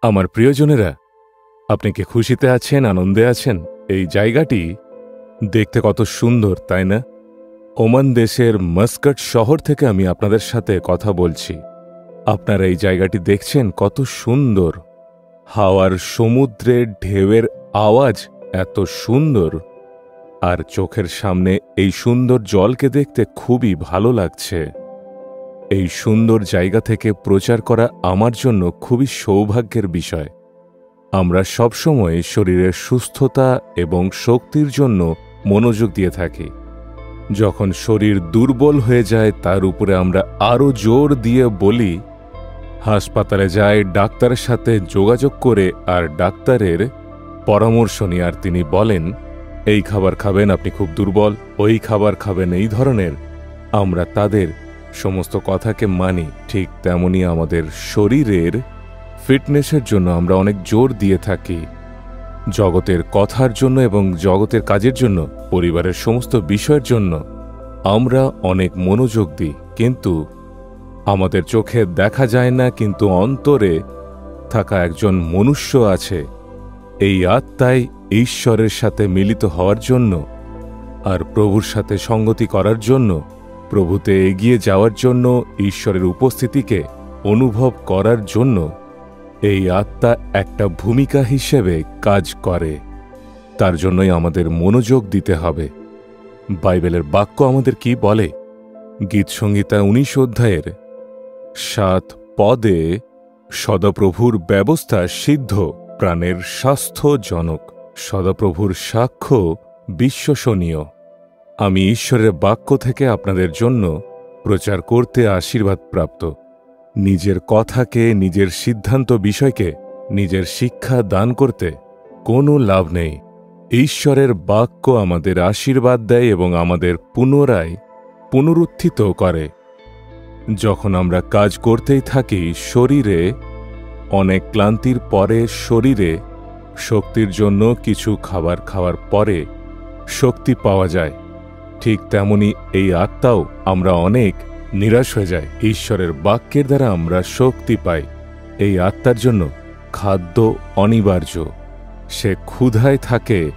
আমার প্রিয়জনেরা, আপনি কি খুশিতে আছেন, আনন্দে আছেন? এই জায়গাটি দেখতে কত সুন্দর, তাই না? ওমান দেশের মাস্কাট শহর থেকে আমি আপনাদের সাথে কথা বলছি। আপনারা এই জায়গাটি দেখছেন, কত সুন্দর। হাওয়ার, সমুদ্রের ঢেউয়ের আওয়াজ এত সুন্দর, আর চোখের সামনে এই সুন্দর জলকে দেখতে খুবই ভালো লাগছে। এই সুন্দর জায়গা থেকে প্রচার করা আমার জন্য খুবই সৌভাগ্যের বিষয়। আমরা সবসময় শরীরের সুস্থতা এবং শক্তির জন্য মনোযোগ দিয়ে থাকি। যখন শরীর দুর্বল হয়ে যায়, তার উপরে আমরা আরও জোর দিয়ে বলি, হাসপাতালে যায়, ডাক্তারের সাথে যোগাযোগ করে আর ডাক্তারের পরামর্শ নিয়ে, আর তিনি বলেন এই খাবার খাবেন, আপনি খুব দুর্বল, ওই খাবার খাবেন, এই ধরনের আমরা তাদের সমস্ত কথাকে মানি। ঠিক তেমনি আমাদের শরীরের ফিটনেসের জন্য আমরা অনেক জোর দিয়ে থাকি। জগতের কথার জন্য এবং জগতের কাজের জন্য, পরিবারের সমস্ত বিষয়ের জন্য আমরা অনেক মনোযোগ দিই, কিন্তু আমাদের চোখে দেখা যায় না, কিন্তু অন্তরে থাকা একজন মনুষ্য আছে। এই আত্মাই ঈশ্বরের সাথে মিলিত হওয়ার জন্য আর প্রভুর সাথে সঙ্গতি করার জন্য, প্রভুতে এগিয়ে যাওয়ার জন্য, ঈশ্বরের উপস্থিতিকে অনুভব করার জন্য এই আত্মা একটা ভূমিকা হিসেবে কাজ করে। তার জন্যই আমাদের মনোযোগ দিতে হবে। বাইবেলের বাক্য আমাদের কি বলে? গীতসংহিতা 19 অধ্যায়ের 7 পদে, সদাপ্রভুর ব্যবস্থা সিদ্ধ, প্রাণের স্বাস্থ্যজনক, সদাপ্রভুর সাক্ষ্য বিশ্বসনীয়। আমি ঈশ্বরের বাক্য থেকে আপনাদের জন্য প্রচার করতে আশীর্বাদ প্রাপ্ত। নিজের কথাকে, নিজের সিদ্ধান্ত বিষয়কে, নিজের শিক্ষা দান করতে কোনো লাভ নেই। ঈশ্বরের বাক্য আমাদের আশীর্বাদ দেয় এবং আমাদের পুনরায় পুনরুত্থিত করে। যখন আমরা কাজ করতেই থাকি, শরীরে অনেক ক্লান্তির পরে শরীরে শক্তির জন্য কিছু খাবার খাওয়ার পরে শক্তি পাওয়া যায়। ঠিক তেমনি এই আত্মাও আমরা অনেক নিরাশ হয়ে যায়। ঈশ্বরের বাক্যের দ্বারা আমরা শক্তি পাই। এই আত্মার জন্য খাদ্য অনিবার্য। সে ক্ষুধায় থাকে।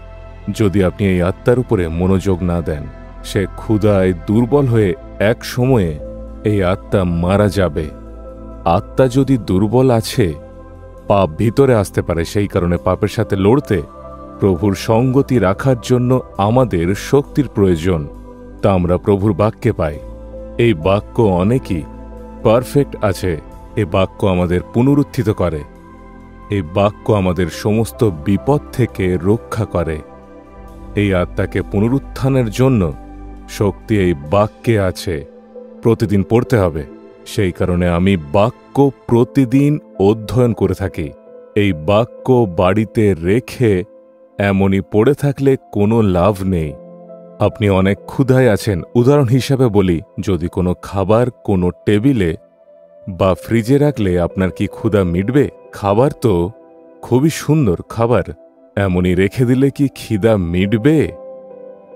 যদি আপনি এই আত্মার উপরে মনোযোগ না দেন, সে ক্ষুধায় দুর্বল হয়ে এক সময়ে এই আত্মা মারা যাবে। আত্মা যদি দুর্বল আছে, পাপ ভিতরে আসতে পারে। সেই কারণে পাপের সাথে লড়তে প্রভুর সঙ্গতি রাখার জন্য আমাদের শক্তির প্রয়োজন। তা আমরা প্রভুর বাক্যে পাই। এই বাক্য অনেকই পারফেক্ট আছে। এই বাক্য আমাদের পুনরুত্থিত করে। এই বাক্য আমাদের সমস্ত বিপদ থেকে রক্ষা করে। এই আত্মাকে পুনরুত্থানের জন্য শক্তি এই বাক্যে আছে। প্রতিদিন পড়তে হবে। সেই কারণে আমি বাক্য প্রতিদিন অধ্যয়ন করে থাকি। এই বাক্য বাড়িতে রেখে এমনই পড়ে থাকলে কোনো লাভ নেই। আপনি অনেক ক্ষুধায় আছেন। উদাহরণ হিসাবে বলি, যদি কোনো খাবার কোনো টেবিলে বা ফ্রিজে রাখলে আপনার কি ক্ষুধা মিটবে? খাবার তো খুবই সুন্দর খাবার, এমনই রেখে দিলে কি খিদা মিটবে?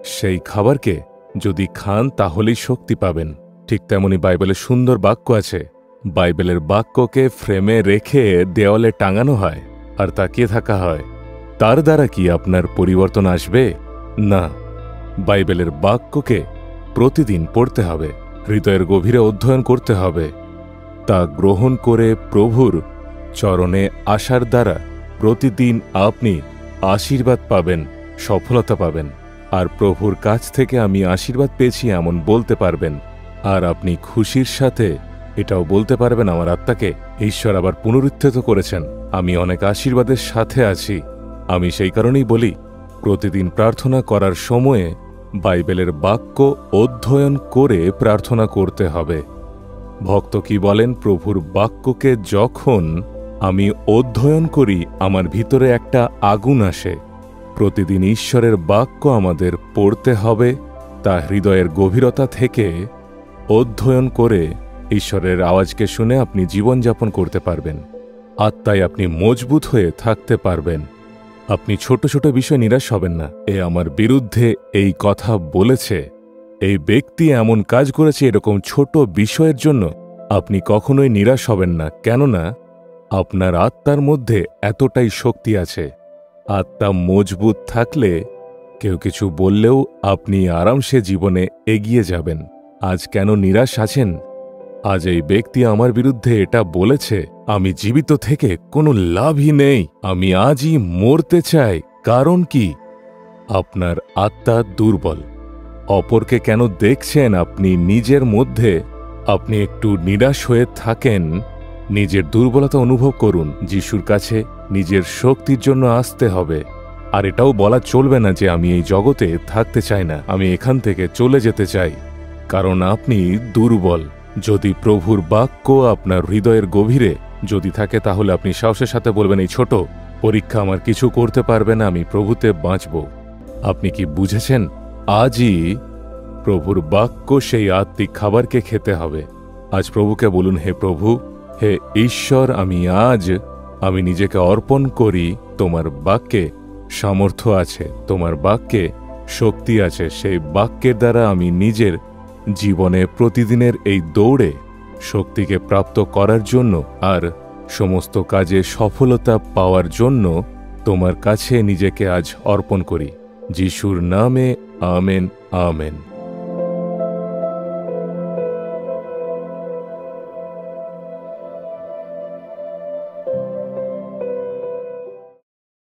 সেই খাবারকে যদি খান তাহলেই শক্তি পাবেন। ঠিক তেমনি বাইবেলের সুন্দর বাক্য আছে। বাইবেলের বাক্যকে ফ্রেমে রেখে দেওয়ালে টাঙানো হয় আর তাকিয়ে থাকা হয়। তার দ্বারা কি আপনার পরিবর্তন আসবে? না। বাইবেলের বাক্যকে প্রতিদিন পড়তে হবে, হৃদয়ের গভীরে অধ্যয়ন করতে হবে। তা গ্রহণ করে প্রভুর চরণে আসার দ্বারা প্রতিদিন আপনি আশীর্বাদ পাবেন, সফলতা পাবেন। আর প্রভুর কাছ থেকে আমি আশীর্বাদ পেয়েছি এমন বলতে পারবেন। আর আপনি খুশির সাথে এটাও বলতে পারবেন, আমার আত্মাকে ঈশ্বর আবার পুনরুত্থিত করেছেন, আমি অনেক আশীর্বাদের সাথে আছি। আমি সেই কারণেই বলি, প্রতিদিন প্রার্থনা করার সময়ে বাইবেলের বাক্য অধ্যয়ন করে প্রার্থনা করতে হবে। ভক্ত কি বলেন? প্রভুর বাক্যকে যখন আমি অধ্যয়ন করি, আমার ভিতরে একটা আগুন আসে। প্রতিদিন ঈশ্বরের বাক্য আমাদের পড়তে হবে। তা হৃদয়ের গভীরতা থেকে অধ্যয়ন করে ঈশ্বরের আওয়াজকে শুনে আপনি জীবনযাপন করতে পারবেন। আত্মায় আপনি মজবুত হয়ে থাকতে পারবেন। আপনি ছোট ছোট বিষয় নিরাশ হবেন না। এ আমার বিরুদ্ধে এই কথা বলেছে, এই ব্যক্তি এমন কাজ করেছে, এরকম ছোট বিষয়ের জন্য আপনি কখনোই নিরাশ হবেন না। কেননা আপনার আত্মার মধ্যে এতটাই শক্তি আছে। আত্মা মজবুত থাকলে কেউ কিছু বললেও আপনি আরামসে জীবনে এগিয়ে যাবেন। আজ কেন নিরাশ আছেন? আজ এই ব্যক্তি আমার বিরুদ্ধে এটা বলেছে, আমি জীবিত থেকে কোনো লাভই নেই, আমি আজই মরতে চাই। কারণ কি? আপনার আত্মা দুর্বল। অপরকে কেন দেখছেন? আপনি নিজের মধ্যে আপনি একটু নিরাশ হয়ে থাকেন, নিজের দুর্বলতা অনুভব করুন। যিশুর কাছে নিজের শক্তির জন্য আসতে হবে। আর এটাও বলা চলবে না যে আমি এই জগতে থাকতে চাই না, আমি এখান থেকে চলে যেতে চাই, কারণ আপনি দুর্বল। যদি প্রভুর বাক্য আপনার হৃদয়ের গভীরে যদি থাকে, তাহলে আপনি সাহসের সাথে বলবেন, এই ছোট পরীক্ষা আমার কিছু করতে পারবে না, আমি প্রভুতে বাঁচব। আপনি কি বুঝেছেন? আজই প্রভুর বাক্য সেই আত্মিক খাবারকে খেতে হবে। আজ প্রভুকে বলুন, হে প্রভু, হে ঈশ্বর, আমি নিজেকে অর্পণ করি। তোমার বাক্যে সামর্থ্য আছে, তোমার বাক্যে শক্তি আছে। সেই বাক্যের দ্বারা আমি নিজের জীবনে প্রতিদিনের এই দৌড়ে শক্তিকে প্রাপ্ত করার জন্য আর সমস্ত কাজে সফলতা পাওয়ার জন্য তোমার কাছে নিজেকে আজ অর্পণ করি। যিশুর নামে আমেন, আমেন।